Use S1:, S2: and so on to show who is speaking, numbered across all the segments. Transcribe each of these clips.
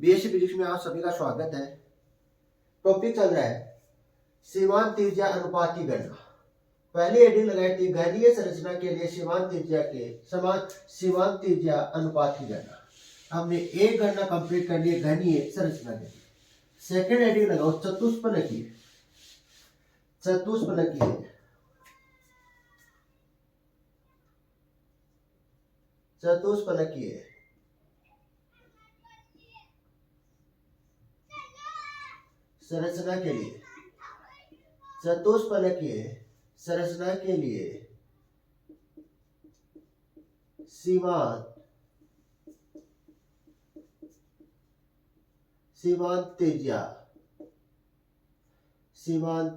S1: BSc physics में आप सभी का स्वागत है। टॉपिक चल रहा है सीमांत त्रिज्या अनुपात की गणना। पहली हेडिंग लगाई थी गणितीय संरचना के लिए सीमांत त्रिज्या के समान सीमांत त्रिज्या अनुपात की गणना। हमने एक गणना कंप्लीट कर ली गणितीय संरचना के लिए। सेकेंड हेडिंग लगाओ चतुष्फलकीय। चतुष्फलकीय चतुष्फलकीय संरचना के लिए चतुष्फलकीय संरचना के लिए सीमांत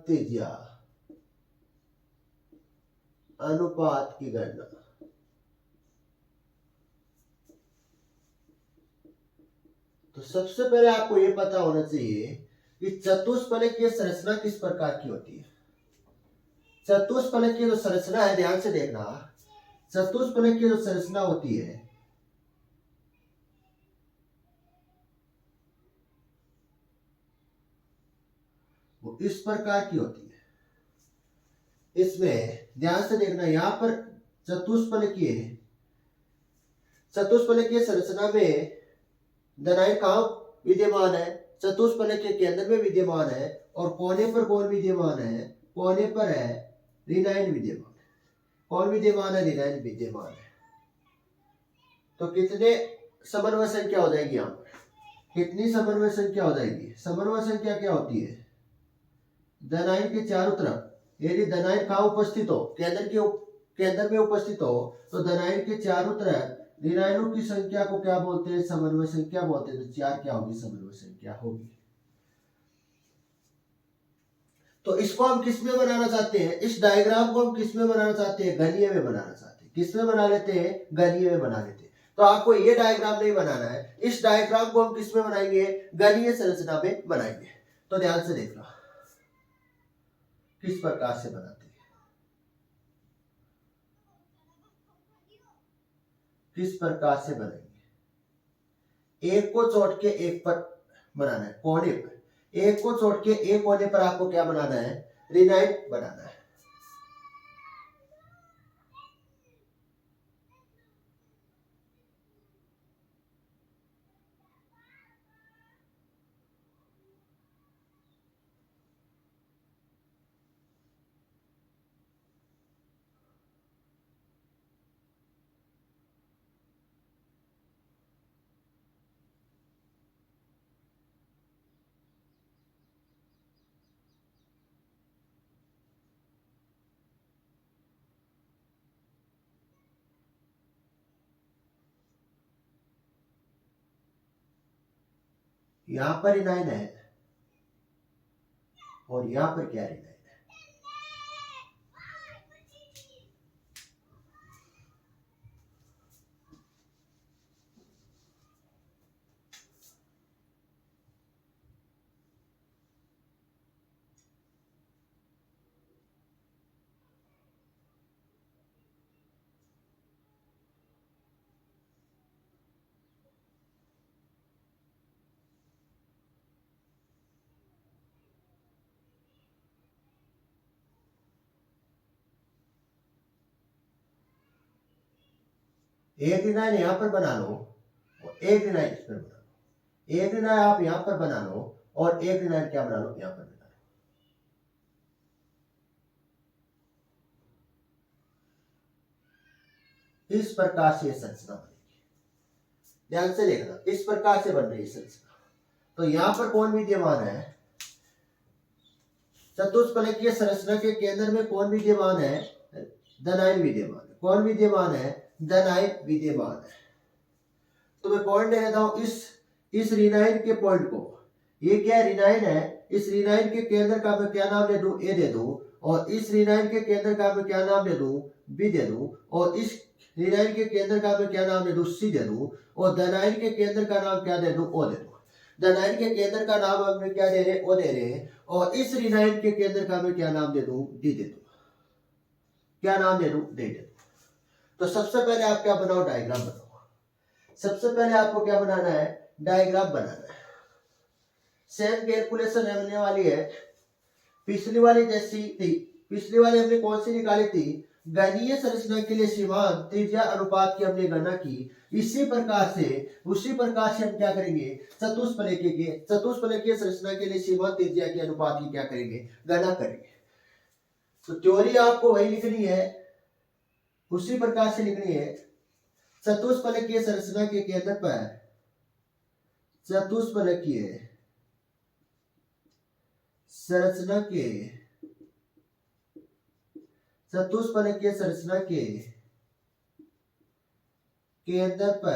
S1: त्रिज्या अनुपात की गणना। तो सबसे पहले आपको यह पता होना चाहिए कि चतुष्फलकीय संरचना किस प्रकार की होती है। चतुष्फलकीय जो संरचना है, ध्यान से देखना, चतुष्फलकीय जो संरचना होती है वो इस प्रकार की होती है। इसमें ध्यान से देखना, यहां पर चतुष्फलकीय संरचना में धनायक कहाँ विद्यमान है? चतुष्फलकीय के केंद्र में विद्यमान है और कोने पर कौन विद्यमान है? कोने पर है ऋणायन विद्यमान। कौन विद्यमान है? ऋणायन विद्यमान है। तो कितने समन्वय संख्या हो जाएगी यहाँ पर? कितनी समन्वय संख्या हो जाएगी? समन्वय संख्या क्या होती है? धनायन के चारों तरफ, यदि धनायन कहाँ उपस्थित हो? केंद्र में उपस्थित हो तो धनायन के चारों तरफ ऋणायनों की संख्या को क्या बोलते हैं? समन्वय संख्या बोलते हैं। तो 4 क्या होगी? समन्वय संख्या होगी। तो इसको हम किस में बनाना चाहते हैं? इस डायग्राम को हम किस में बनाना चाहते हैं? गणितीय में बनाना चाहते हैं। किस में बना लेते हैं? गणितीय में बना लेते हैं। तो आपको ये डायग्राम नहीं बनाना है, इस डायग्राम को हम किस में बनाएंगे? गणितीय संरचना में बनाएंगे। तो ध्यान से देखना किस प्रकार से बनाते हैं, किस प्रकार से बनाएंगे। एक को छोड़ के एक पर बनाना है, कोने पर। एक को छोड़ के एक कोने पर आपको क्या बनाना है? ऋणायन बनाना है। यहां पर ऋणायन है और यहां पर क्या ऋणायन है? एक ऋणायन यहां पर बना लो और एक ऋणायन इस पर बना लो। एक ऋणायन आप यहां पर बना लो और एक ऋणायन क्या बना लो? यहां पर बना लो। इस प्रकार से संरचना बनेगी। ध्यान से देखना, इस प्रकार से बन रही है संरचना। तो यहां पर कौन विद्यमान है? चतुष्फलकीय संरचना के केंद्र में कौन विद्यमान है? धनायन विद्यमान है। कौन विद्यमान है? धनायन विद्यमान है। तो मैं पॉइंट दे देता हूं इस ऋणायन के पॉइंट को। ये क्या ऋणायन है? इस ऋणायन के केंद्र का मैं क्या नाम दे दूं? ए दे दूं। और इस ऋणायन के केंद्र का मैं क्या नाम दे दूं? बी दे दूं। और इस ऋणायन के केंद्र का मैं क्या नाम दे दूं? सी दे दूं। और धनायन के केंद्र का नाम क्या दे दूं? ओ दे दूं। धनायन के केंद्र का नाम हम क्या दे रहे हैं? ओ दे रहे हैं। और इस ऋणायन के केंद्र का मैं क्या नाम दे दूं? डी दे दूं। क्या नाम दे दूं? डी दे दूं। तो सबसे पहले आप क्या बनाओ? डायग्राम बनाओ। सबसे पहले आपको क्या बनाना है? डायग्राम बनाना है। सेम कैलकुलेशन होने वाली है, पिछली वाली जैसी थी। पिछली वाली हमने कौन सी निकाली थी, गणीय संरचना के लिए सीमांत त्रिज्या अनुपात की हमने गणना की। उसी प्रकार से हम क्या करेंगे, चतुष्फलकीय संरचना के लिए सीमांत त्रिज्या के अनुपात की क्या करेंगे, गणना करेंगे। तो थ्योरी आपको वही लिखनी है, उसी प्रकार से लिखनी है। चतुष्फलकीय संरचना के केंद्र पर चतुष्फलकीय संरचना के केंद्र पर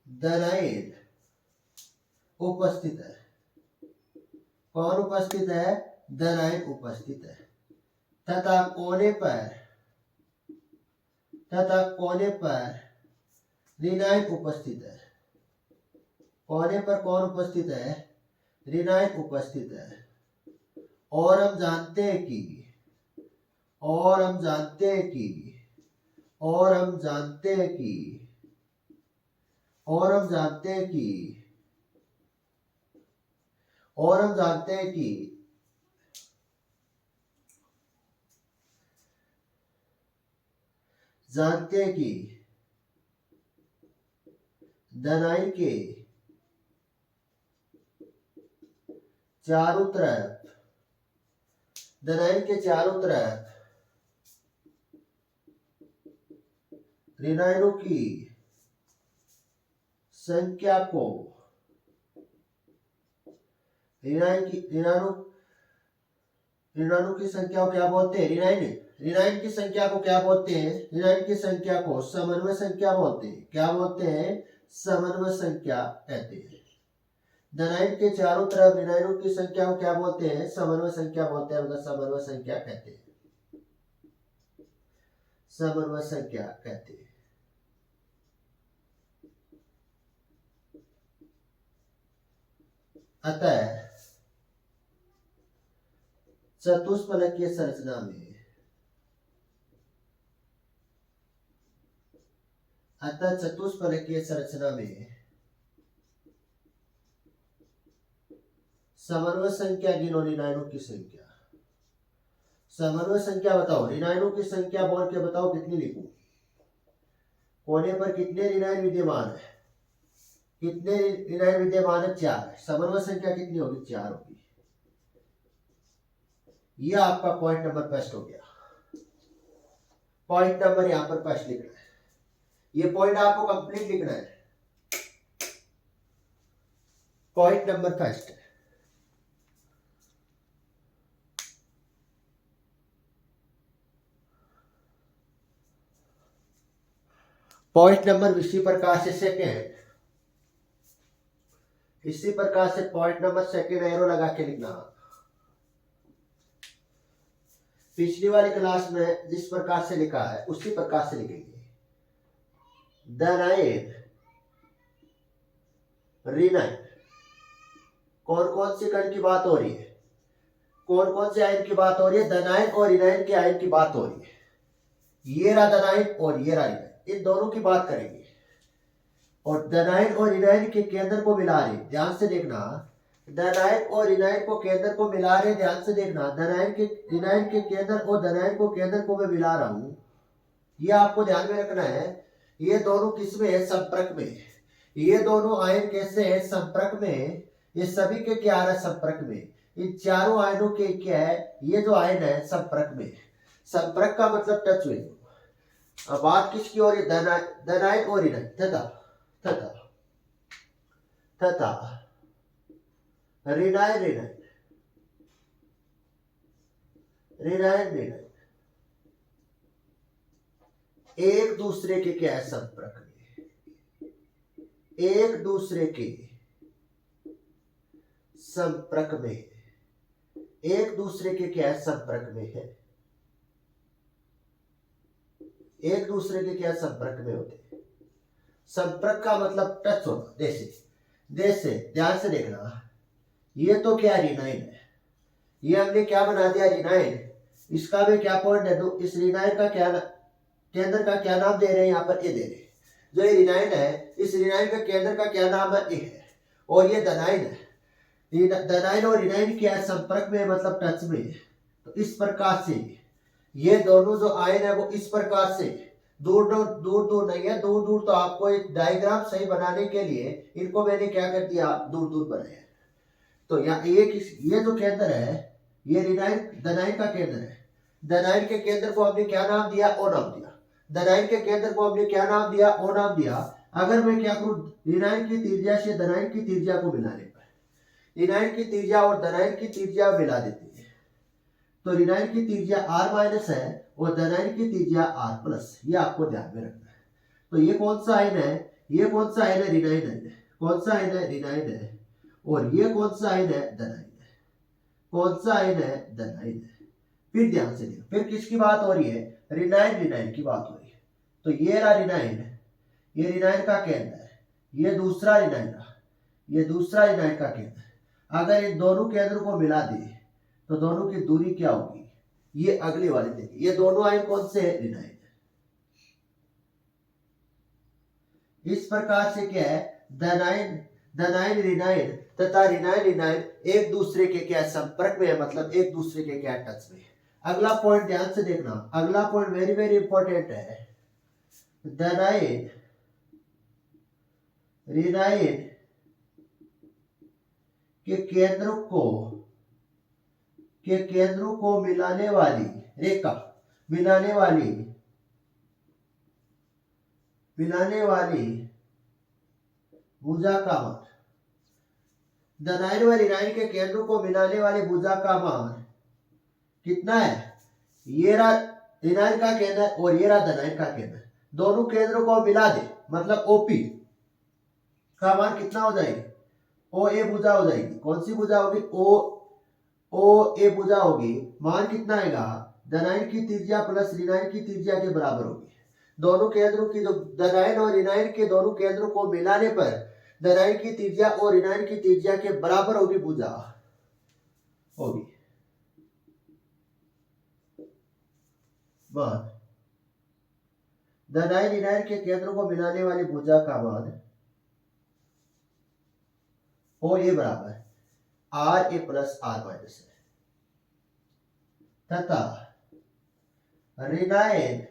S1: दनाइन उपस्थित है। कौन उपस्थित है, दनाइन उपस्थित है। तथा कोने पर ऋणायन उपस्थित है। कोने पर कौन उपस्थित है, ऋणायन उपस्थित है। और हम जानते हैं कि दनाइन के चारों तरफ ऋणायनों की संख्या को क्या बोलते हैं, ऋणायन की संख्या को क्या बोलते हैं, ऋणायन की संख्या को समन्वय संख्या बोलते हैं। क्या बोलते हैं, समन्वय संख्या कहते हैं। दनाइन के चारों तरफ ऋणायनों की संख्या को क्या बोलते हैं, समन्वय संख्या बोलते हैं, मतलब समन्वय संख्या कहते हैं, समन्वय संख्या कहते हैं। अतः चतुष्फलकीय संरचना में समन्वय संख्या गिनो ऋणायनों की संख्या। समन्वय संख्या बताओ, ऋणायनों की संख्या बोल के बताओ कितनी लिखूं। कोने पर कितने ऋणायन विद्यमान है, कितने ऋणायन विद्यमान है, 4। समन्वय संख्या कितनी होगी, 4 होगी। यह आपका पॉइंट नंबर फर्स्ट हो गया। पॉइंट नंबर यहां पर फर्स्ट लिखना है। ये पॉइंट आपको कंप्लीट लिखना है। Point number first, point number इसी प्रकार से सेकेंड, इसी प्रकार से पॉइंट नंबर सेकेंड एरो लगा के लिखना। पिछली वाली क्लास में जिस प्रकार से लिखा है उसी प्रकार से लिखेंगे। दनाइन ऋणायन, कौन कौन से कण की बात हो रही है, कौन कौन से आयन की बात हो रही है, दनाइन और ऋणायन के आयन की बात हो रही है। ये रहा दनाइन और ये रहा ऋणायन, इन दोनों की बात करेंगे। और दनाइन और ऋणायन के केंद्र को मिला रहे, ध्यान से देखना, दनाइन और ऋणायन को केंद्र को मिला रहे, ध्यान से देखना। ऋणायन के केंद्र और दनाइन को केंद्र को मैं मिला रहा हूं, ये आपको ध्यान में रखना है। ये दोनों किसमें है, संपर्क में। ये दोनों आयन कैसे है, संपर्क में। ये सभी के क्या है, संपर्क में। इन चारों आयनों के क्या है, ये जो आयन है संपर्क में। संपर्क का मतलब टच में। अब बात किसकी हो रही है, दनाइन और ऋणायन तथा ऋणायन एक दूसरे के क्या है, संपर्क में। एक दूसरे के संपर्क में, एक दूसरे के क्या है, संपर्क में है। एक दूसरे के क्या संपर्क में होते हैं। संपर्क का मतलब टच होना, जैसे ध्यान से देखना। ये तो क्या ऋणायन है, ये हमने क्या बना दिया, ऋणायन। इसका भी क्या पॉइंट है, तो इस ऋणायन का क्या केंद्र का क्या नाम दे रहे हैं, यहाँ पर ए दे रहे हैं। जो ये रिनाइन है, इस रिनाइन का केंद्र का क्या नाम है, ए है। और ये दनाइन है, दनाइन और रिनाइन क्या संपर्क में, मतलब टच में है। तो इस प्रकार से ये दोनों जो आयन है वो इस प्रकार से दूर दूर दूर दूर नहीं है, दूर दूर तो आपको एक डायग्राम सही बनाने के लिए इनको मैंने क्या कर दिया, दूर दूर बनाया। तो यहाँ ये जो केंद्र है, ये रिनाइन दनाइन का केंद्र है। दनाइन के केंद्र को हमने क्या नाम दिया, ओ नाम दिया। दनाइन के केंद्र को हमने क्या नाम दिया, ओ नाम दिया। अगर मैं क्या करूं, रिनाइन की त्रिज्या से दनाइन की त्रिज्या को मिलाने पर, रिनाइन की त्रिज्या और दनाइन की त्रिज्या मिला देते हैं, तो रिनाइन की त्रिज्या r माइनस है और दनाइन की त्रिज्या r प्लस। ये आपको ध्यान में रखना है। तो ये कौन सा आयन है, ये कौन सा आयन है, रिनाइन है। कौन सा आयन है, रिनाइन है। और ये कौन सा आयन है, दनाइन है। कौन सा आयन है, दनाइन है। फिर ध्यान से देखो, फिर किसकी बात हो रही है, रिनाइन रिनाइन की बात हो रही है। तो ये रहा रिनाइन, ये रिनाइन का केंद्र है। ये दूसरा रिनाइन रहा, ये दूसरा रिनाइन का केंद्र। अगर इन दोनों केंद्र को मिला दे तो दोनों की दूरी क्या होगी, ये अगले वाले देखिए। ये दोनों आयन कौन से है, रिनाइन। इस प्रकार से क्या है, दनाइन दनाइन रिनाइन तथा रिनाइन रिनाइन एक दूसरे के क्या संपर्क में है, मतलब एक दूसरे के क्या टच में है। अगला पॉइंट ध्यान से देखना, अगला पॉइंट वेरी वेरी इंपॉर्टेंट है। दनाइन रिनाइन के केंद्रों को मिलाने वाली रेखा, मिलाने वाली भुजा का मान, दनाइन व रिनाइन के केंद्रों को मिलाने वाली भुजा का मान कितना है। ये रहा रिनाइन का केंद्र और ये रहा दनाइन का केंद्र। दोनों केंद्रों को मिला दे, मतलब ओपी का मान कितना हो जाएगी, ओ ए भुजा हो जाएगी। कौन सी भुजा होगी, ओ ए भुजा होगी। मान कितना आएगा, दनाइन की त्रिज्या प्लस रिनाइन की त्रिज्या के बराबर होगी। दोनों केंद्रों की, जो दनाइन और रिनाइन के दोनों केंद्रों को मिलाने पर दनाइन की त्रिज्या और रिनाइन की त्रिज्या के बराबर होगी भुजा होगी। मान दनाइन रिनाइन के केंद्रों को मिलाने वाली भुजा का मान ओ ए बराबर R A plus R minus है, तथा रिनाइन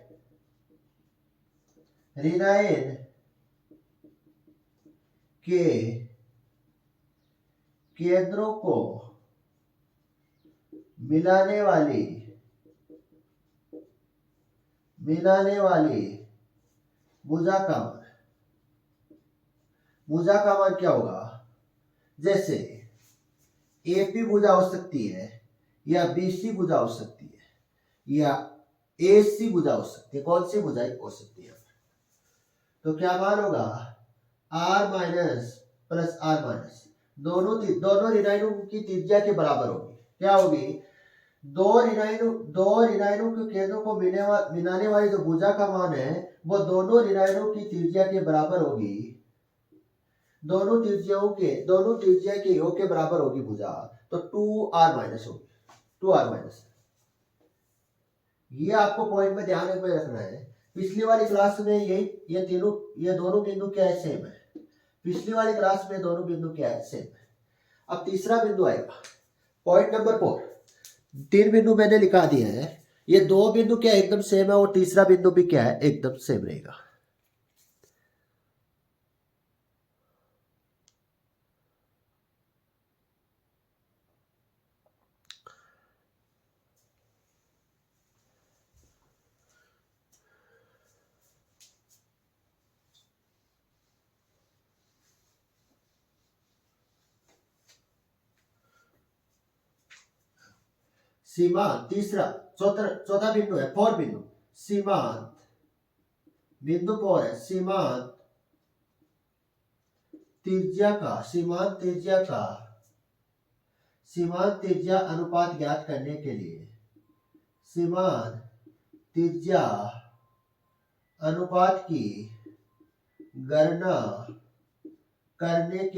S1: के केंद्रों को मिलाने वाली भुजा का मान क्या होगा। जैसे एपी भुजा हो सकती है, या बीसी भुजा हो सकती है, या एसी भुजा हो सकती है। कौन सी भुजा हो सकती है, तो क्या मान होगा, R minus plus R minus. दोनों रिनाइनों की त्रिज्या के बराबर होगी। क्या होगी, दो रिनाइनों के केंद्रों को मिलाने वाली जो भुजा का मान है वो दोनों रिनाइनों की त्रिज्या के बराबर होगी। दोनों त्रिज्या के योग के बराबर होगी भुजा। तो 2r माइनस होगी, 2r माइनस। ये आपको पॉइंट में ध्यान में रखना है। पिछली वाली क्लास में ये दोनों बिंदु क्या है, सेम है। पिछली वाली क्लास में दोनों बिंदु क्या है, सेम है। अब तीसरा बिंदु आएगा, पॉइंट नंबर 4। 3 बिंदु मैंने लिखा दिया है। ये 2 बिंदु क्या एकदम सेम है और तीसरा बिंदु भी क्या है, एकदम सेम रहेगा। सीमांत तीसरा चौथा बिंदु है, 4 बिंदु। सीमांत बिंदु 4 है, सीमांत त्रिज्या अनुपात ज्ञात करने के लिए, सीमांत त्रिज्या अनुपात की गणना करने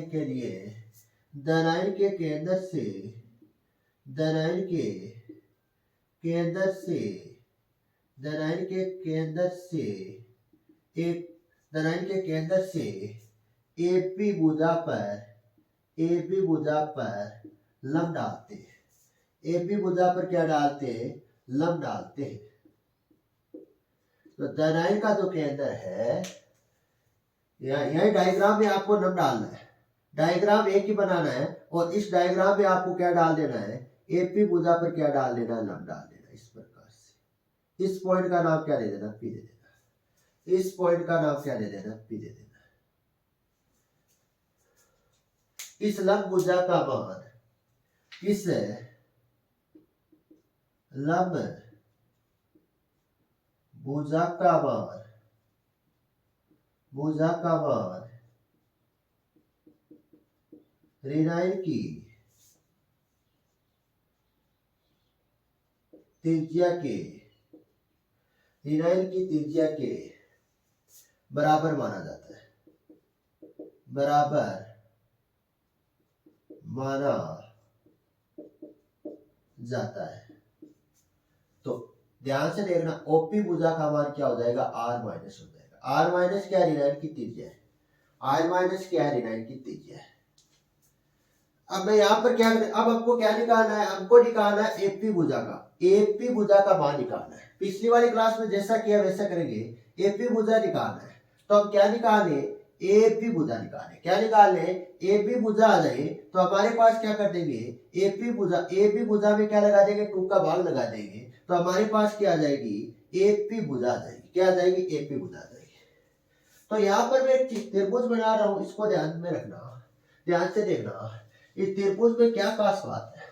S1: के लिए दनाइन के केंद्र से दनाइन के केंद्र से दनाइन के केंद्र से एक दनाइन के केंद्र से एपी भुजा पर लंब डालते हैं। एपी भुजा पर क्या डालते हैं? लंब डालते हैं। तो दनाइन का जो केंद्र है, यही डायग्राम में आपको लंब डालना है। डायग्राम एक ही बनाना है और इस डायग्राम में आपको क्या डाल देना है? एपी भुजा पर क्या डाल देना है? लंब डाल देना। इस प्रकार से इस पॉइंट का नाम क्या दे देना? पी दे देना। इस पॉइंट का नाम क्या दे देना? पी दे देना। इस लंब भुजा का मान, इस लंब भुजा का मान रेनाइन की त्रिज्या के बराबर माना जाता है। बराबर माना जाता है। तो ध्यान से देखना, ओपी भुजा का मान क्या हो जाएगा? आर माइनस हो जाएगा। आर माइनस क्या? रेनाइन की त्रिज्या है। आर माइनस क्या है? रेनाइन की त्रिज्या है। अब मैं यहाँ पर क्या, अब आपको क्या निकालना है? हमको निकालना है एपी भुजा का। एपी भुजा का मान निकालना है। पिछली वाली क्लास में जैसा किया वैसा करेंगे। एपी भुजा निकालना है तो हम क्या निकालें? एपी भुजा निकालें। क्या निकालें? एपी भुजा आ जाए तो हमारे पास क्या कर देंगे? एपी भुजा में क्या लगा देंगे? 2 का भाग लगा देंगे तो हमारे पास क्या आ जाएगी? एपी भुजा आ जाएगी। क्या आ जाएगी? एपी भुजा आ जाएगी। तो यहाँ पर मैं एक त्रिभुज बना रहा हूं, इसको ध्यान में रखना, ध्यान से देखना। इस त्रिभुज में क्या खास बात है?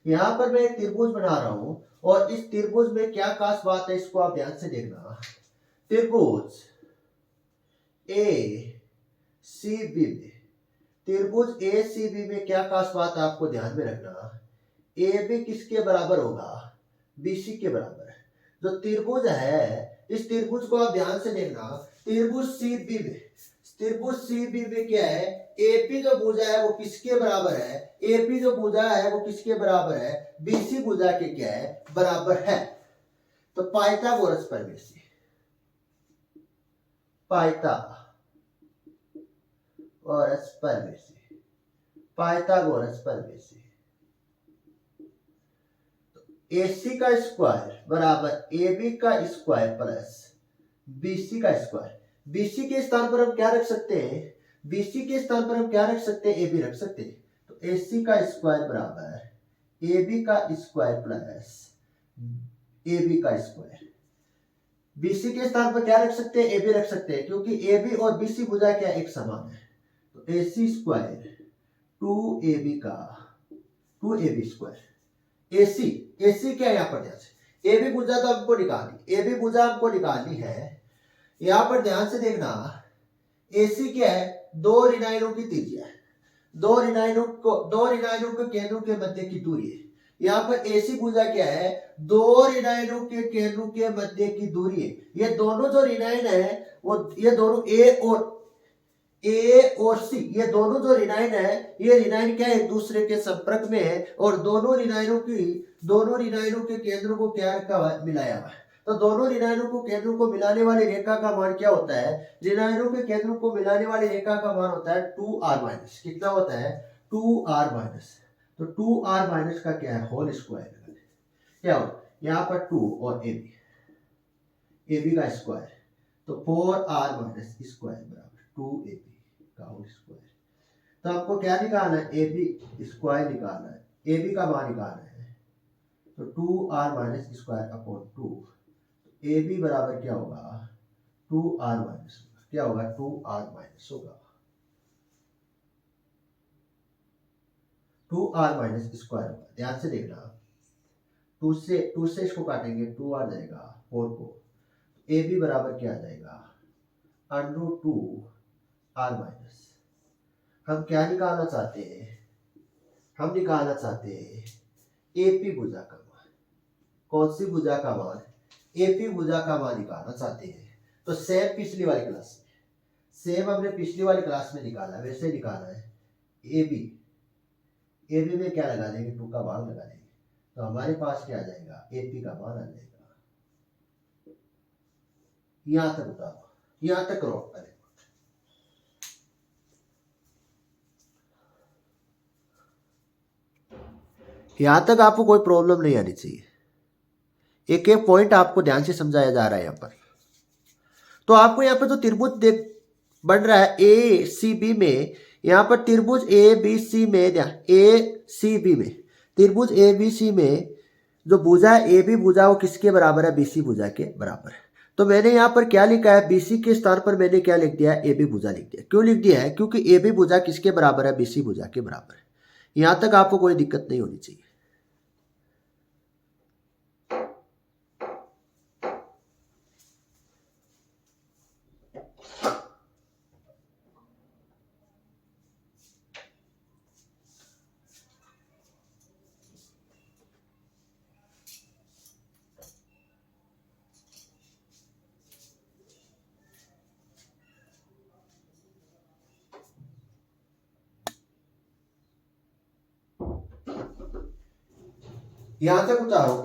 S1: यहाँ पर मैं एक त्रिभुज बना रहा हूं और इस त्रिभुज में क्या खास बात है, इसको आप ध्यान से देखना। त्रिभुज ए सी बी में, त्रिभुज ए सी बी में क्या खास बात है आपको ध्यान में रखना। ए बी किसके बराबर होगा? बीसी के बराबर है। जो त्रिभुज है, इस त्रिभुज को आप ध्यान से देखना। त्रिभुज सी बी में क्या है? एपी जो भुजा है वो किसके बराबर है? एपी जो भुजा है वो किसके बराबर है? बीसी भुजा के क्या है? बराबर है। तो पाइथागोरस प्रमेय, पाइथागोरस प्रमेय AC का स्क्वायर बराबर AB का स्क्वायर प्लस BC का स्क्वायर। BC के स्थान पर हम क्या रख सकते हैं? BC के स्थान पर हम क्या रख सकते हैं? AB रख सकते हैं। तो AC का स्क्वायर बराबर AB का स्क्वायर प्लस AB का स्क्वायर। BC के स्थान पर क्या रख सकते हैं? AB रख सकते हैं, क्योंकि AB और BC भुजा क्या एक समान है। तो AC स्क्वायर 2AB का 2AB स्क्वायर। AC क्या है यहाँ पर? ध्यान से, AB भुजा तो हमको निकालनी, AB भुजा हमको निकालनी है। यहाँ पर ध्यान से देखना, AC क्या है? 2 ऋणायनों की त्रिज्या है। 2 ऋणायनों के केंद्रों के मध्य की दूरी है। यहाँ पर AC भुजा क्या है? 2 ऋणायनों के केंद्रों के मध्य की दूरी है। ये दोनों जो ऋणायन है वो, ये दोनों ए और सी, ये दोनों जो ऋणायन है, ये ऋणायन क्या है? एक दूसरे के संपर्क में है और दोनों ऋणायनों के केंद्रों को क्या रखा? मिलाया हुआ है। तो दोनों ऋणायनों को केंद्रों को मिलाने वाली रेखा का मान क्या होता है? ऋणायनों के केंद्रों को मिलाने वाली रेखा का मान होता है 2r माइनस। कितना होता है? 2r minus. तो 2r माइनस का क्या है? Whole square. क्या हो? यहाँ पर 2 और AB का स्क्वायर, तो 4r माइनस स्क्वायर बराबर 2AB का होल स्क्वायर। तो आपको क्या निकालना है? AB स्क्वायर निकालना है, AB का मान निकालना है। तो 2r minus square upon 2, AB बराबर क्या होगा? 2r माइनस, क्या होगा? 2r माइनस होगा, 2r माइनस स्क्वायर होगा। ध्यान से देखना, 2 से इसको काटेंगे, 2 आ जाएगा 4 को। AB बराबर क्या आ जाएगा? √2r minus. हम क्या निकालना चाहते हैं? हम निकालना चाहते हैं AP भुजा का मान। कौन सी भुजा का मान? AP भुजा का मान निकालना चाहते हैं। तो सेम पिछली वाली क्लास में, सेम हमने पिछली वाली क्लास में निकाला, वैसे निकालना है। AB ए बी में क्या लगा देंगे, 2 का मान लगा देंगे, तो हमारे पास क्या आ जाएगा, ए पी का मान आ जाएगा। यहां तक उतारो, यहां तक करो पहले। यहां तक आपको कोई प्रॉब्लम नहीं आनी चाहिए, एक एक पॉइंट आपको ध्यान से समझाया जा रहा है यहाँ पर। तो आपको यहाँ पर जो त्रिभुज देख बन रहा है ए सी बी में, यहाँ पर त्रिभुज ए बी सी में, ए सी बी में त्रिभुज ए बी सी में जो भुजा है ए बी भुजा वो किसके बराबर है, बी सी भुजा के बराबर है। तो मैंने यहाँ पर क्या लिखा है, बी सी के स्थान पर मैंने क्या लिख दिया है, ए बी भुजा लिख दिया। क्यों लिख दिया है, क्योंकि ए बी भुजा किसके बराबर है, बी सी भुजा के बराबर है। यहाँ तक आपको कोई दिक्कत नहीं होनी चाहिए। यहां तक उतारो।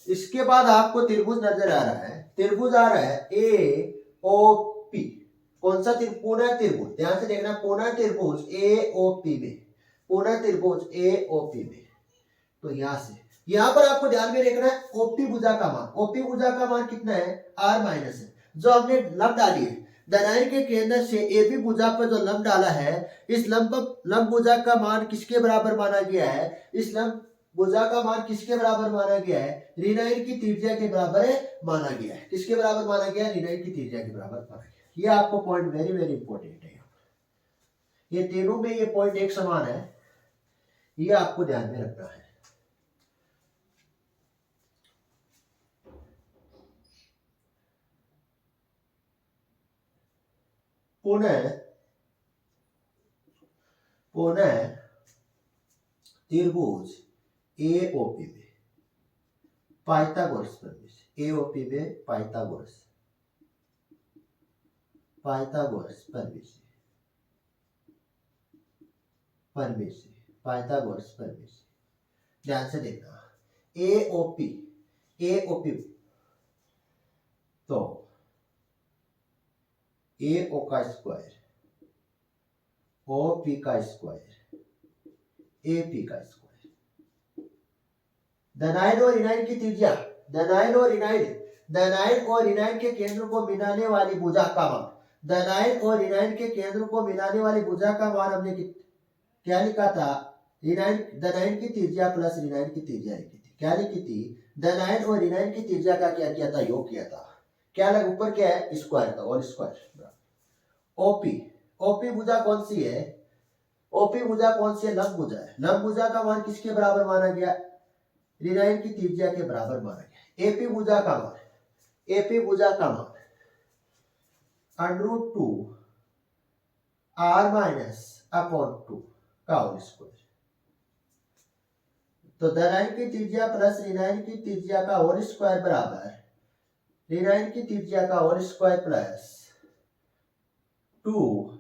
S1: इसके बाद आपको त्रिभुज नजर आ रहा है, त्रिभुज आ रहा है ए ओ पी। कौन सा त्रिभुज, पूर्ण त्रिभुज, ध्यान से देखना, पूर्ण त्रिभुज ए ओ पी में, पूर्ण त्रिभुज ए ओ पी में। तो यहां से यहां पर आपको ध्यान में रखना है ओपी भुजा का मान, ओपी भुजा का मान कितना है, आर माइनस है। जो हमने लंब डाली है धनायन के केंद्र से ए बी भुजा पर जो लंब डाला है, इस लंब भुजा का मान किसके बराबर माना गया है, इस लंब भुजा का मान किसके बराबर माना गया है, ऋणायन की त्रिज्या के बराबर माना गया है। किसके बराबर माना गया है, ऋणायन की त्रिज्या के बराबर माना गया। ये आपको पॉइंट वेरी वेरी इंपॉर्टेंट है। ये तीनों में ये पॉइंट एक समान है, ये आपको ध्यान में रखना है। पुनः त्रिभुज एओपी में पाइथागोरस प्रमेय, एओपी में पाइथागोरस प्रमेय, ध्यान से देखना, एओपी तो एओ का स्क्वायर, ओपी का स्क्वायर, एपी का स्क्वायर, धनायन और ऋणायन की त्रिज्या, धनायन और ऋणायन के केंद्र को मिलाने वाली भुजा का मान, धनायन और ऋणायन के केंद्र को मिलाने वाली भुजा का मान हमने क्या लिखा था, धनायन की त्रिज्या प्लस ऋणायन की त्रिज्या लिखी थी। क्या लिखी थी, धनायन और ऋणायन की त्रिज्या का क्या किया था, योग किया था। क्या लग ऊपर क्या है, स्क्वायर था, और स्क्वायर। ओपी भुजा कौन सी है, ओपी भुजा कौन सी है, लंब भुजा है। लंब भुजा का मान किसके बराबर माना गया, ऋणायन की त्रिज्या के बराबर माना गया। एपी भुजा का मान √2 r माइनस अपॉन 2 का होल स्क्वायर। तो धनायन की त्रिज्या प्लस ऋणायन की त्रिज्या का होल स्क्वायर बराबर ऋणायन की त्रिज्या का होल स्क्वायर प्लस 2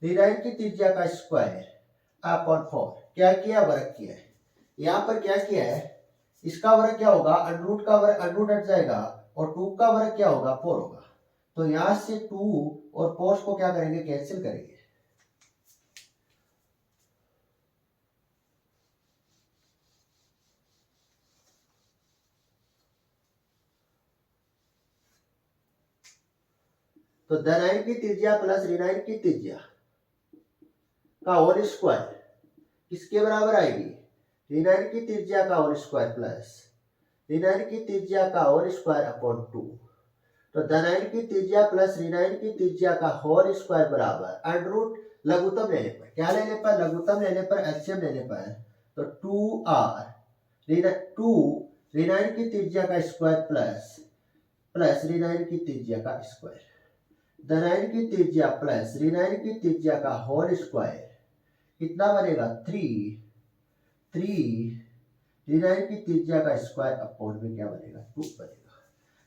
S1: ऋणायन की त्रिज्या का स्क्वायर अपॉन 4। क्या किया, वर्ग किया है। यहां पर क्या किया है, इसका वर्ग क्या होगा, √√ का वर्ग √√ हट जाएगा, और 2 का वर्ग क्या होगा, 4 होगा। तो यहां से 2 और 4 को क्या करेंगे, कैंसिल करेंगे। तो धनायन की त्रिज्या प्लस ऋणायन की त्रिज्या का होल स्क्वायर किसके बराबर आएगी, ऋणायन की त्रिज्या का होल स्क्वायर प्लस ऋणायन की त्रिज्या का होल स्क्वायर अपॉन 2। तो धनायन की त्रिज्या प्लस ऋणायन की त्रिज्या का होल स्क्वायर बराबर √ लघुत्तम लेने पर, क्या लेने पर, लघुत्तम लेने पर, एलसीएम लेने पर, तो 2 ऋणायन की त्रिज्या का स्क्वायर प्लस ऋणायन की त्रिज्या का स्क्वायर, धनायन की त्रिज्या प्लस ऋणायन की त्रिज्या का होल स्क्वायर कितना बनेगा, 3 ऋणायन की त्रिज्या का स्क्वायर अपॉन में क्या बनेगा, 2 बनेगा।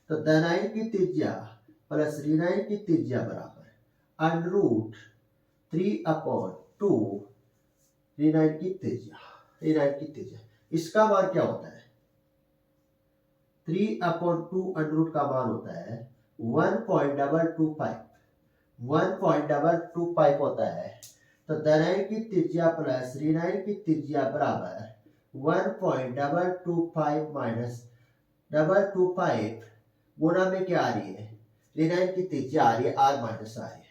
S1: तो धनायन की त्रिज्या प्लस ऋणायन की त्रिज्या बराबर √3/2 रीनाइन की त्रिज्या इसका मान क्या होता है 3/2 अंडर रूट का मान होता है 1.225 होता है। तो दनाइन की त्रिज्या प्लस रीनाइन की त्रिज्या बराबर 1.225 माइनस 225 गुना में क्या आ रही है रीनाइन की त्रिज्या आ रही है r माइनस आ रही है।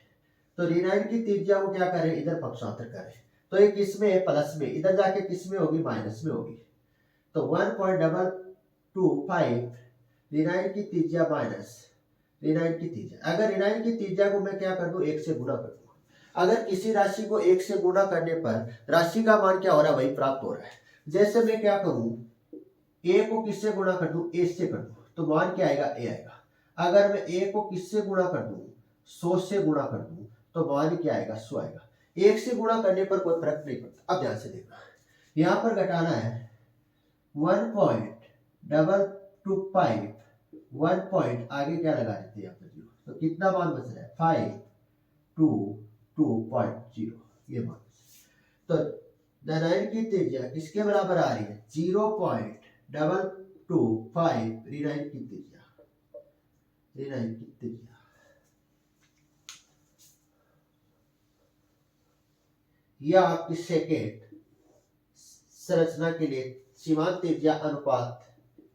S1: तो रीनाइन की त्रिज्या को क्या करें इधर पक्षांतर करें तो ये किस में है प्लस में इधर जाके किस में होगी माइनस में होगी। तो 1.225 रीनाइन की त्रिज्या माइनस रीनाइन की त्रिज्या अगर रीनाइन की त्रिज्या को मैं क्या कर दूं 1 से गुना कर दूं। अगर किसी राशि को 1 से गुना करने पर राशि का मान क्या हो रहा है वही प्राप्त हो रहा है। जैसे मैं क्या करूं a को किससे गुणा कर दूं a से कर दूं तो मान क्या आएगा a आएगा। अगर मैं a को किससे गुणा कर दूं 100 से गुणा कर दूं तो मान क्या आएगा 100 आएगा। 1 से गुणा करने पर कोई फर्क नहीं पड़ता। अब ध्यान से देखना यहां पर घटाना है 1.225 1 पॉइंट आगे क्या लगा देते हैं यहाँ पर 0 तो कितना मान बच रहा है 522.0 ये मान। तो दनाइन की त्रिज्या किसके बराबर आ रही है 0.225 रीनाइन की त्रिज्या यह आपकी सेकेंड संरचना के लिए सीमांत त्रिज्या अनुपात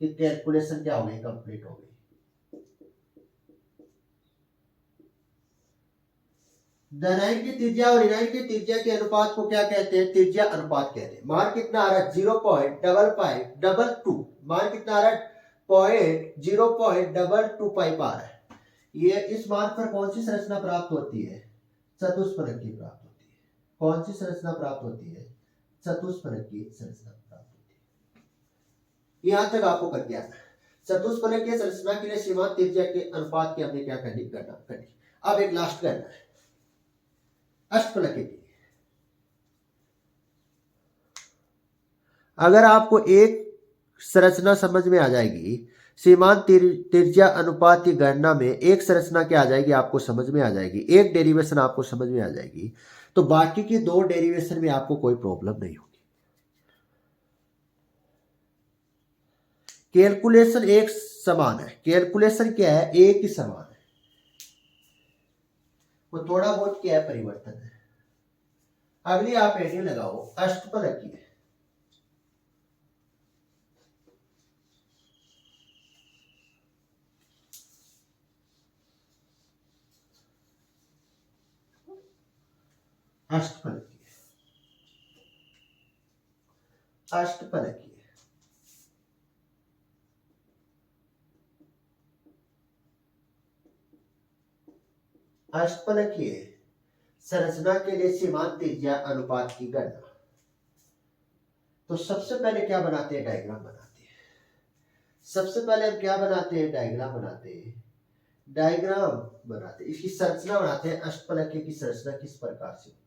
S1: की कैलकुलेशन क्या हो गई कंप्लीट हो गई। दनाइन की त्रिज्या और रीनाइन की त्रिज्या के अनुपात को क्या कहते हैं त्रिज्या अनुपात कहते हैं। मान कितना आ रहा है 0.5522 मान कितना आ रहा है 0.225 आ रहा है। ये इस मान पर कौन सी संरचना प्राप्त होती है चतुष्फलक की प्राप्त होती है। कौन सी संरचना प्राप्त होती है चतुष्फलक की संरचना प्राप्त होती है। यहां तक आपको कर दिया चतुष्फलक की संरचना के लिए सीमांत त्रिज्या के अनुपात की हमने क्या करनी गणना करनी। अब एक लास्ट करना है अष्टफलक के लिए। अगर आपको एक संरचना समझ में आ जाएगी सीमांत त्रिज्या अनुपात की गणना में एक संरचना क्या आ जाएगी आपको समझ में आ जाएगी एक डेरिवेशन आपको समझ में आ जाएगी तो बाकी की दो डेरिवेशन में आपको कोई प्रॉब्लम नहीं होगी। कैलकुलेशन एक समान है कैलकुलेशन क्या है एक ही समान है वो थोड़ा बहुत क्या है परिवर्तन है। अगली आप हेडिंग लगाओ अष्टफलक की। अष्टफलकीय अष्टफलकीय संरचना के लिए सीमांत त्रिज्या अनुपात की गणना। तो सबसे पहले क्या बनाते हैं डायग्राम बनाते हैं। सबसे पहले हम क्या बनाते हैं डायग्राम बनाते हैं इसकी संरचना बनाते हैं अष्टफलकीय की संरचना किस प्रकार से होती है।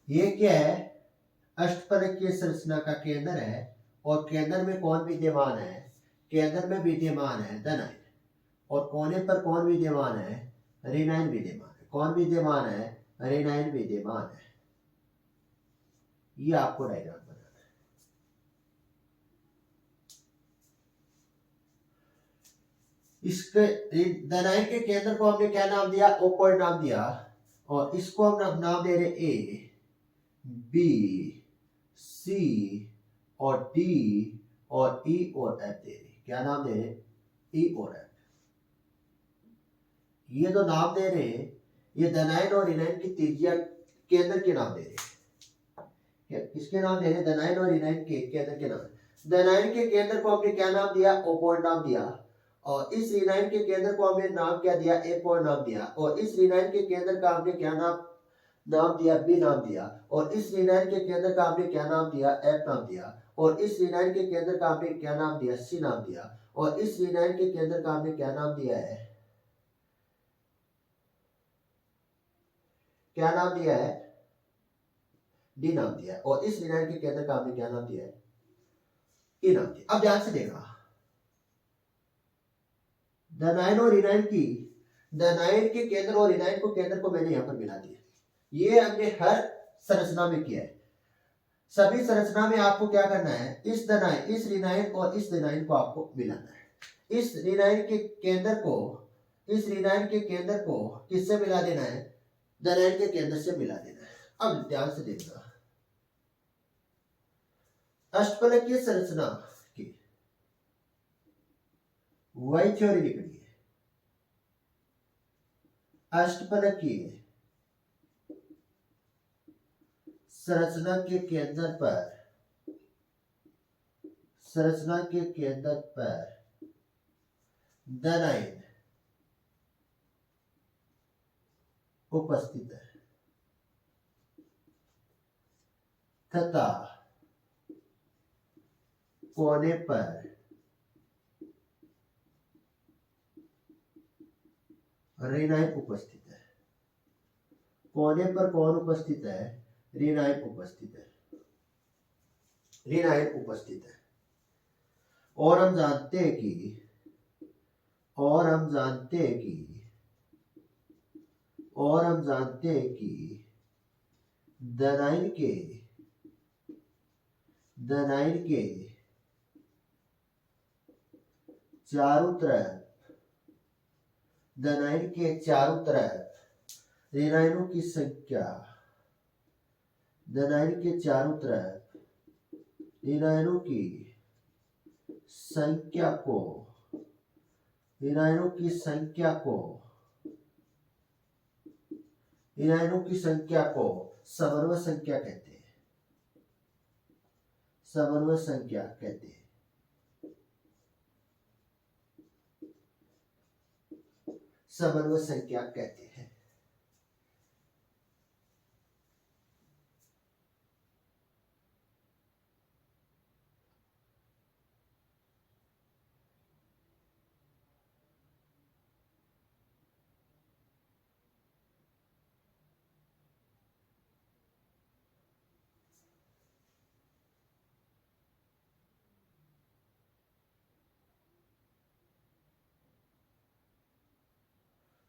S1: ये क्या है अष्टफलकीय संरचना का केंद्र है और केंद्र में कौन विद्यमान है केंद्र में विद्यमान है दनाइन और कोने पर कौन विद्यमान है रीनाइन विद्यमान है। कौन विद्यमान है रीनाइन विद्यमान है। ये आपको डायग्राम बनाना है। इसके दनाइन के केंद्र को हमने क्या नाम दिया ओ पॉइंट नाम दिया और इसको हम नाम दे रहे ए बी सी और डी और ई और एफ दे रहे। क्या नाम दे रहे ई और एफ। ये जो नाम दे रहे हैं ये दनाइन और रीनाइन की त्रिज्या केंद्र के नाम दे रहे हैं। किसके नाम दे रहे हैं दनाइन और रीनाइन के केंद्र के नाम। दनाइन के केंद्र को हमने क्या नाम दिया ओ पॉइंट नाम दिया और इस रीनाइन के केंद्र को हमने नाम क्या दिया ए पॉइंट नाम दिया और इस रीनाइन के केंद्र का हमने क्या नाम नाम दिया, बी नाम दिया, और इस रिनाइन के केंद्र का आपने क्या नाम दिया, एफ नाम दिया, और इस रिनाइन के केंद्र का आपने क्या नाम दिया, सी नाम दिया, और इस रिनाइन के केंद्र का आपने क्या नाम दिया है, क्या नाम दिया है, डी नाम दिया है, और इस रिनाइन के केंद्र का आपने क्या नाम दिया है, ई नाम दिया। अब ध्यान से देखा, धनायन और ऋणायन की, धनायन के केंद्र और ऋणायन को केंद्र को मैंने यहां पर मिला दिया। ये हमने हर संरचना में किया है। सभी संरचना में आपको क्या करना है, इस धनायन, इस ऋणायन और इस धनायन को आपको मिलाना है। इस ऋणायन के केंद्र को, इस ऋणायन के केंद्र को किससे मिला देना है, धनायन के केंद्र से मिला देना है। अब ध्यान से देखना, अष्टफलकीय संरचना की वही थ्योरी निकली है। अष्टफलकीय संरचना के केंद्र पर, संरचना के केंद्र पर धनायन उपस्थित है तथा कोने पर ऋणायन उपस्थित है। कोने पर कौन उपस्थित है, ऋणायन उपस्थित है, ऋणायन उपस्थित है। और हम जानते हैं कि, और हम जानते हैं कि, और हम जानते हैं कि धनायन के, धनायन के चारों तरफ, धनायन के चारों तरफ ऋणायनों की संख्या, धनायन के चारों तरफ ऋणायनों की संख्या को, ऋणायनों की संख्या को, ऋणायनों की संख्या को समन्वय संख्या कहते हैं, समन्वय संख्या कहते हैं। समन्वय संख्या कहते हैं।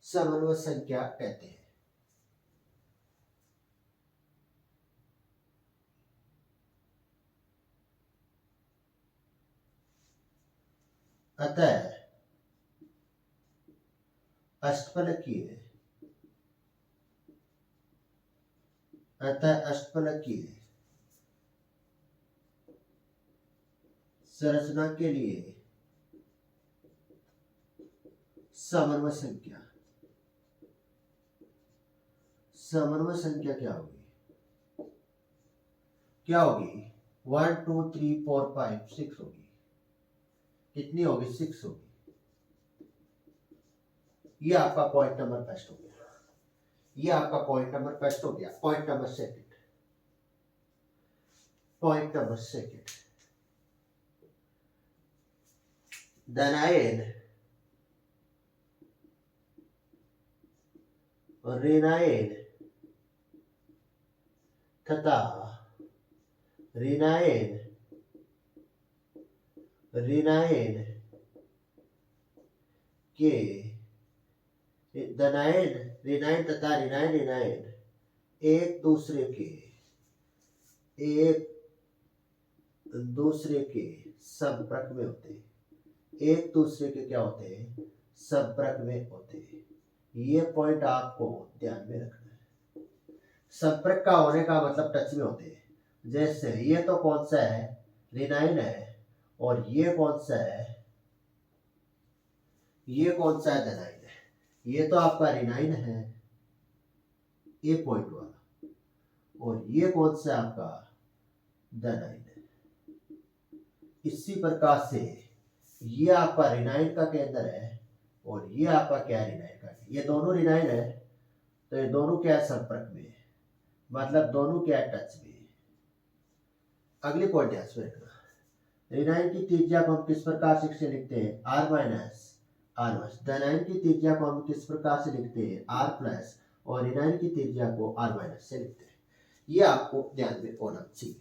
S1: समन्वय संख्या कहते हैं। अतः अष्टफलकीय, अतः अष्टफलकीय संरचना के लिए समन्वय संख्या, समन्वय संख्या क्या होगी, क्या होगी, 1 2 3 4 5 6 होगी। कितनी होगी, 6 होगी। ये आपका पॉइंट नंबर फर्स्ट हो गया, ये आपका पॉइंट नंबर फर्स्ट हो गया। Point number second, point number second, धनायन और ऋणायन तथा ऋणायन, ऋणायन के, धनायन, ऋणायन तथा ऋणायन, ऋणायन एक दूसरे के, एक दूसरे के संपर्क में होते हैं, एक दूसरे के क्या होते हैं, संपर्क में होते हैं। ये पॉइंट आपको ध्यान में रखना है। संपर्क का होने का मतलब टच में होते हैं। जैसे ये तो कौन सा है, ऋणायन है, और ये कौन सा है, ये कौन सा है, धनायन है। ये तो आपका ऋणायन है, ए पॉइंट वाला, और ये कौन सा है आपका, धनायन है। इसी प्रकार से ये आपका ऋणायन का केंद्र है, और ये आपका क्या, ऋणायन का। ये दोनों ऋणायन है, तो ये दोनों क्या है, संपर्क में है। मतलब दोनों क्या टच में। अगली पॉइंट ध्यान से रखना, रेनाइन की त्रिज्या को हम किस प्रकार से लिखते हैं, आर माइनस आर माइनस। डेनाइन की त्रिज्या को हम किस प्रकार से लिखते हैं, आर प्लस, और रेनाइन की त्रिज्या को आर माइनस से लिखते हैं। ये आपको ध्यान में होना चाहिए।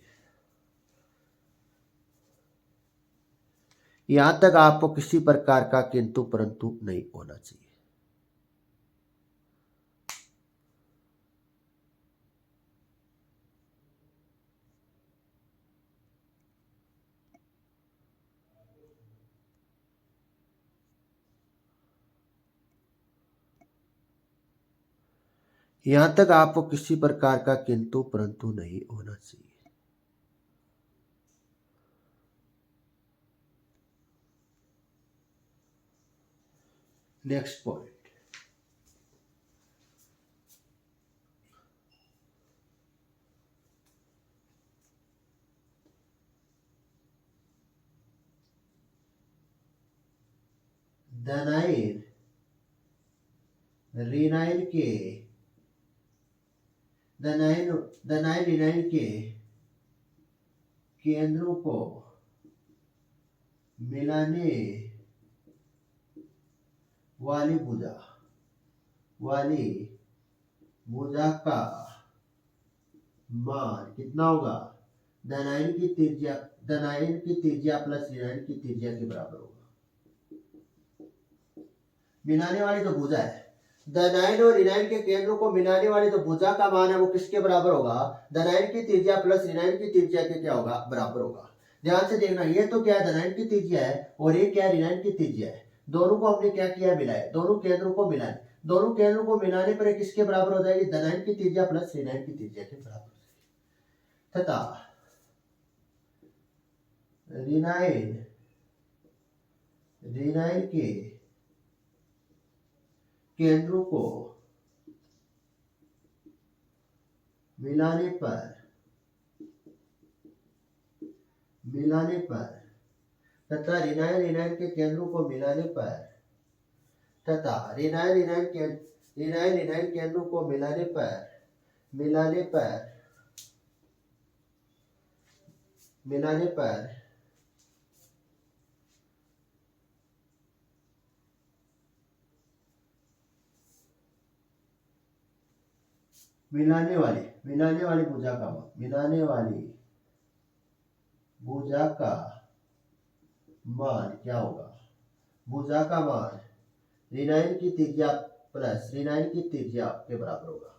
S1: यहां तक आपको किसी प्रकार का किंतु परंतु नहीं होना चाहिए। यहां तक आपको किसी प्रकार का किंतु परंतु नहीं होना चाहिए। नेक्स्ट पॉइंट, डेनाइन रेनाइन के डेनाइन डेनाइन रेनाइन के केंद्रों को मिलाने वाली भुजा का मान कितना होगा, डेनाइन की त्रिज्या प्लस रेनाइन की त्रिज्या के बराबर होगा। मिलाने वाली जो भुजा है, डेनाइन और रेनाइन के केंद्रों को मिलाने वाली जो भुजा का मान है वो किसके बराबर होगा, डेनाइन की त्रिज्या प्लस रेनाइन की त्रिज्या के क्या होगा, बराबर होगा। ध्यान से देखना, ये तो क्या डेनाइन की त्रिज्या है और ये क्या रेनाइन की त्रिज्या है। दोनों को हमने क्या किया, मिलाया, दोनों केंद्रों को मिलाए। दोनों केंद्रों को मिलाने पर किसके बराबर हो जाएगी, डेनाइन की त्रिज्या प्लस रेनाइन की त्रिज्या के बराबर तथा रेनाइन के केंद्रों को मिलाने पर तथा रेनाइन के केंद्रों को मिलाने पर तथा रेनाइन केंद्रों को मिलाने पर मिलाने वाली भुजा का मान, मिलाने वाली भुजा का मान क्या होगा, भुजा का मान रेनाइन की त्रिज्या प्लस रेनाइन की त्रिज्या के बराबर होगा।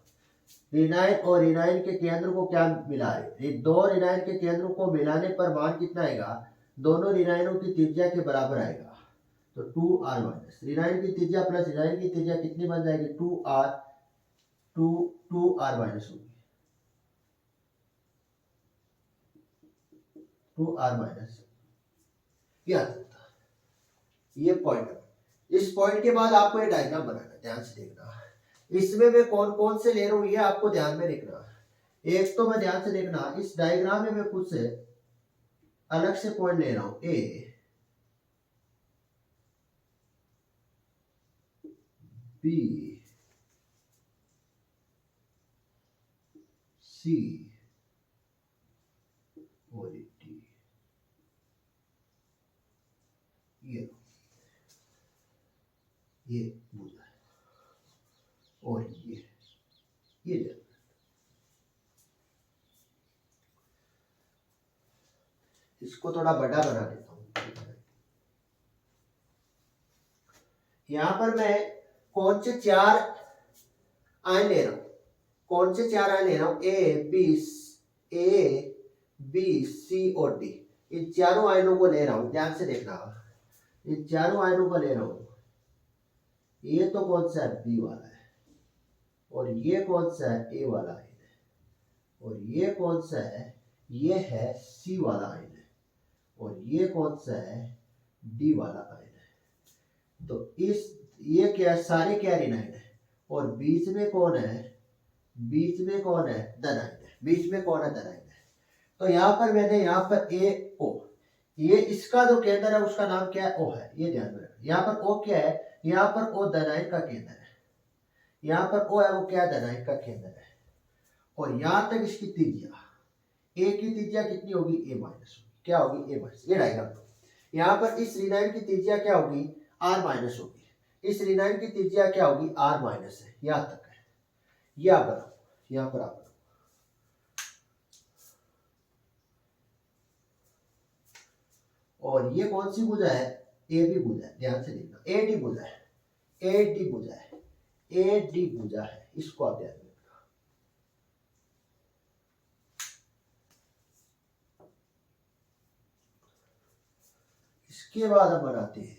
S1: रेनाइन और रेनाइन के केंद्र को क्या मिला रहे, दो रेनाइन के केंद्रों को मिलाने पर मान कितना आएगा, दोनों रेनाइनों की त्रिज्या के बराबर आएगा। तो 2r माइनस रेनाइन की त्रिज्या प्लस रेनाइन की त्रिज्या कितनी बन जाएगी, 2r माइनस होगी, 2r माइनस। ये पॉइंट है। इस पॉइंट के बाद आपको ये डायग्राम बनाना है, ध्यान से देखना। इसमें मैं कौन कौन से ले रहा हूं ये आपको ध्यान में रखना। एक तो मैं ध्यान से देखना, इस डायग्राम में मैं कुछ अलग से पॉइंट ले रहा हूं, ए बी सी और डी, ये भुजा है और ये इसको थोड़ा बड़ा बना देता हूं। यहां पर मैं कौन से चार आयन ले रहा हूं, कौन से चार आयन ले रहा हूं, ए बी सी और डी, इन चारों आयनों को ले रहा हूं। ध्यान से देखना, इन चारों आयनों को ले रहा हूं। ये तो कौन सा है, बी वाला है, और ये कौन सा है, ए वाला आयन है, और ये कौन सा है, ये है सी वाला आयन है, और ये कौन सा है, डी वाला आयन है। तो ये क्या, सारे क्या रेनाइन है, और बीच में कौन है, डेनाइन है, बीच में कौन है, डेनाइन है। तो यहां पर मैंने यहां पर ए ओ, ये इसका जो केंद्र है उसका नाम क्या है, ओ है, ये ध्यान में रखना। यहाँ पर ओ क्या है, यहाँ पर ओ डेनाइन का केंद्र है, यहाँ पर ओ है वो क्या, डेनाइन का केंद्र है। और यहां तक इसकी त्रिज्या, ए की त्रिज्या कितनी होगी, ए माइनस होगी, क्या होगी, ए माइनस। ये डायग्राम यहाँ पर इस रीनाइन की त्रिज्या क्या होगी, आर माइनस होगी, इस रीनाइन की त्रिज्या क्या होगी, आर माइनस है, यहां तक है। ये आप बनाओ, यहां पर आप बनाओ। और ये कौन सी भुजा है, ए बी भुजा है, ध्यान से देखना, ए डी भुजा है, ए डी भुजा है, ए डी भुजा है, इसको आप ध्यान रखना। इसके बाद हम बनाते हैं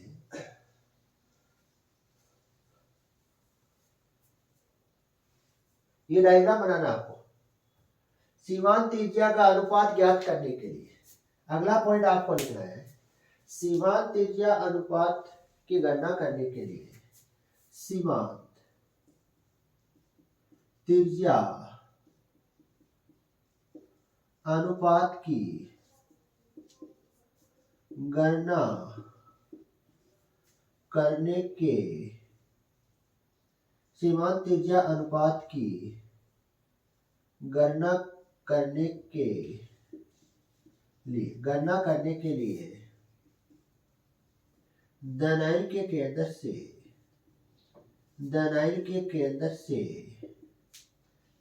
S1: ये डायग्राम बनाना आपको सीमांत त्रिज्या का अनुपात ज्ञात करने के लिए। अगला पॉइंट आपको लिखना है, सीमांत त्रिज्या अनुपात की गणना करने के लिए सीमांत त्रिज्या अनुपात की गणना करने के सीमांत त्रिज्या अनुपात की गणना करने के लिए दनाइन के केंद्र से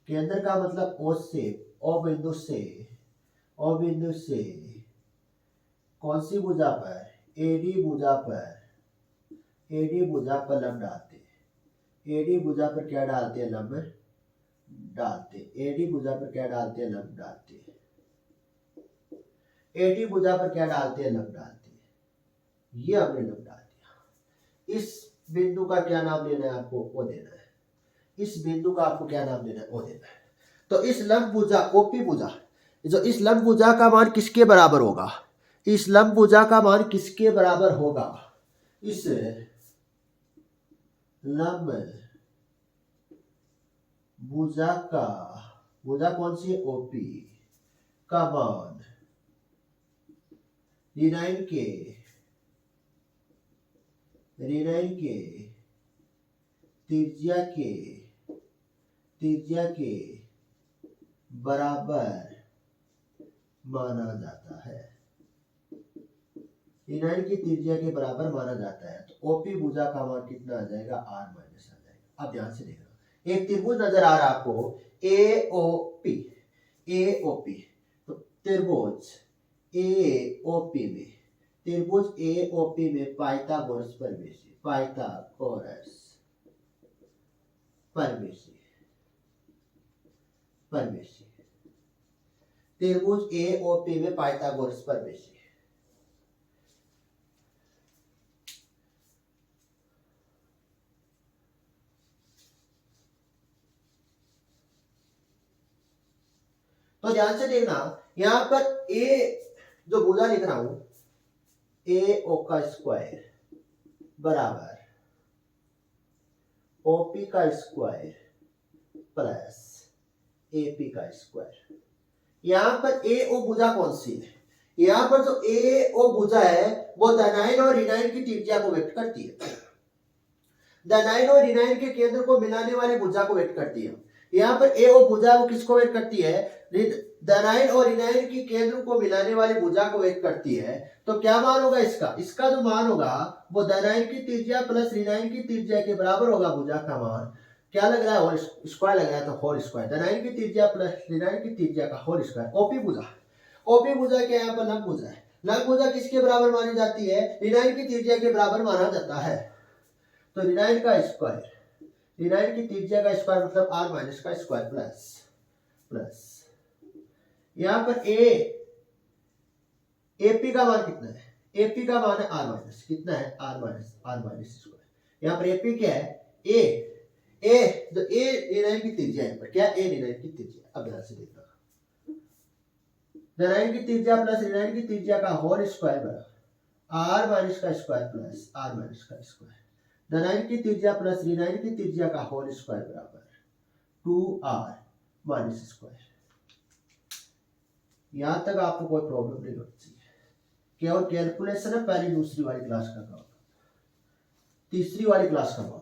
S1: केंद्र का मतलब ओ बिंदु से कौन सी भुजा पर, एडी भुजा पर लंब डालते हैं। एडी भुजा पर क्या डालते हैं, लंब डालते। एडी भुजा पर क्या डालते हैं, लंब डालते। एडी भुजा पर क्या डालते हैं, लंब डालते। ये हमने लंब डाल दिया। इस बिंदु का क्या नाम देना है आपको, ओ देना है। इस बिंदु का आपको क्या नाम देना है, ओ देना है। तो इस लंब भुजा, ओपी भुजा, जो इस लंब भुजा का मान किसके बराबर होगा, इस लंब भुजा का मान किसके बराबर होगा, इस लंब भुजा कौन सी है, ओपी का मान रीनाइन के त्रिज्या के बराबर माना जाता है। रीनाइन की त्रिज्या के बराबर माना जाता है। तो ओपी भुजा का मान कितना आ जाएगा, आर माइनस आ जाएगा। अब ध्यान से देखना, एक त्रिभुज नजर आ रहा है आपको, एओपी। तो त्रिभुज एओपी में पाइथागोरस परमेशी त्रिभुज एओपी में पाइथागोरस परमेशी। तो ध्यान से देखना, यहां पर ए जो भुजा लिख रहा हूं, ए ओ का स्क्वायर बराबर ओपी का स्क्वायर प्लस एपी का स्क्वायर। यहां पर ए ओ भुजा कौन सी है, यहां पर जो ए ओ भुजा है वो धनाइन और ऋणाइन की त्रिज्या को व्यक्त करती है। धनाइन और ऋणाइन के केंद्र को मिलाने वाली भुजा को व्यक्त करती है। यहाँ पर ए ओ भुजा वो किसको व्यक्त करती है, धनाइन और ऋणाइन की केंद्र को मिलाने वाली भुजा को व्यक्त करती है। तो क्या मान होगा इसका जो मान होगा वो धनाइन की त्रिज्या प्लस ऋणाइन की त्रिज्या के बराबर होगा। भुजा का मान क्या लग रहा है, होल स्क्वायर लग रहा है, तो होल स्क्वायर धनाइन की त्रिज्या प्लस ऋणाइन की त्रिज्या का होल स्क्वायर। ओपी भुजा के यहाँ पर लंब भुजा है। लंब भुजा किसके बराबर मानी जाती है, ऋणाइन की त्रिज्या के बराबर माना जाता है। तो ऋणाइन का स्क्वायर, ऋणाइन की त्रिज्या का स्क्वायर मतलब आर माइनस का स्क्वायर प्लस यहां पर एपी का मान कितना है, एपी का मान है आर माइनस, कितना है, आर माइनस स्क्वायर। यहां पर एपी क्या है, ए जो ए ऋणाइन की त्रिज्या है, क्या ए ऋणाइन की त्रिज्या। अब ध्यान से देखना, धनाइन की त्रिज्या प्लस ऋणाइन की त्रिज्या का होल स्क्वायर बराबर आर माइनस का स्क्वायर प्लस आर माइनस का स्क्वायर। धनाइन की त्रिज्या प्लस ऋणाइन की त्रिज्या का होल स्क्वायर बराबर 2r माइनस स्क्वायर। यहां तक आपको कोई प्रॉब्लम नहीं होनी चाहिए, केवल कैलकुलेशन है। पहली दूसरी वाली क्लास का काम, तीसरी वाली क्लास का काम।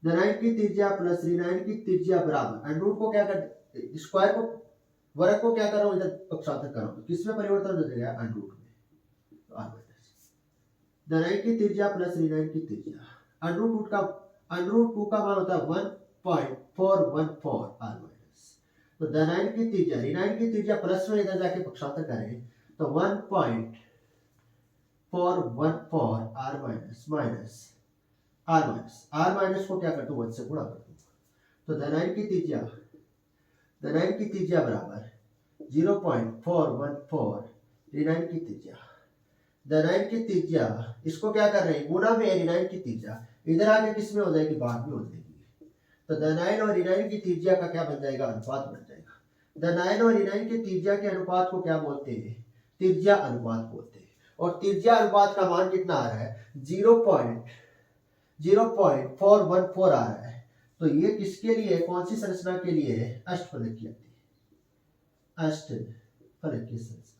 S1: धनायन की त्रिज्या प्लस ऋणायन की त्रिज्या बराबर अंडर रूट को क्या कर स्क्वायर को वर्ग को क्या करो इधर पक्षांतर करो तो किसमें परिवर्तन हो जाएगा अंडर रूट में तो आर माइनस धनायन की त्रिज्या प्लस ऋणायन की त्रिज्या अंडर रूट 2 का मान होता है 1.414 आर माइनस तो धनायन की त्रिज्या ऋणायन की त्रिज्या प्लस में इधर जाके पक्षांतर करें तो 1.414 R minus minus R minus को क्या कर दो 1 से गुणा कर दो तो धनायन की त्रिज्या बराबर 0.414 ऋणायन की त्रिज्या धनायन की त्रिज्या इसको क्या कर रहे हैं गुणा में ऋणायन की त्रिज्या इधर आगे किस में हो जाएगी बाद में हो जाएगी तो धनायन और ऋणायन की त्रिज्या का क्या बन जाएगा अनुपात बन जाएगा धनायन और ऋणायन की त्रिज्या के अनुपात को क्या बोलते हैं त्रिज्या अनुपात बोलते हैं और त्रिज्या अनुपात का मान कितना आ रहा है 0.414 आ रहा है तो ये किसके लिए कौन सी संरचना के लिए है अष्टफलकीय अष्टफलकीय संरचना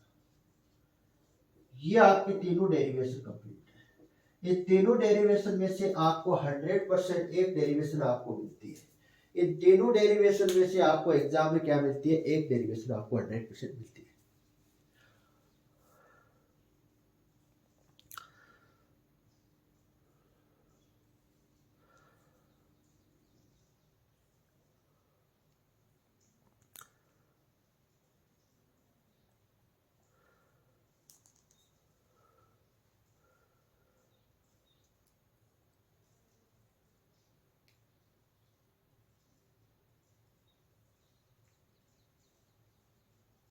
S1: ये आपकी तीनों डेरिवेशन कंप्लीट है ये तीनों डेरिवेशन में से आपको 100% एक डेरिवेशन आपको मिलती है इन तीनों डेरिवेशन में से आपको एग्जाम में क्या मिलती है एक डेरिवेशन आपको 100% मिलती है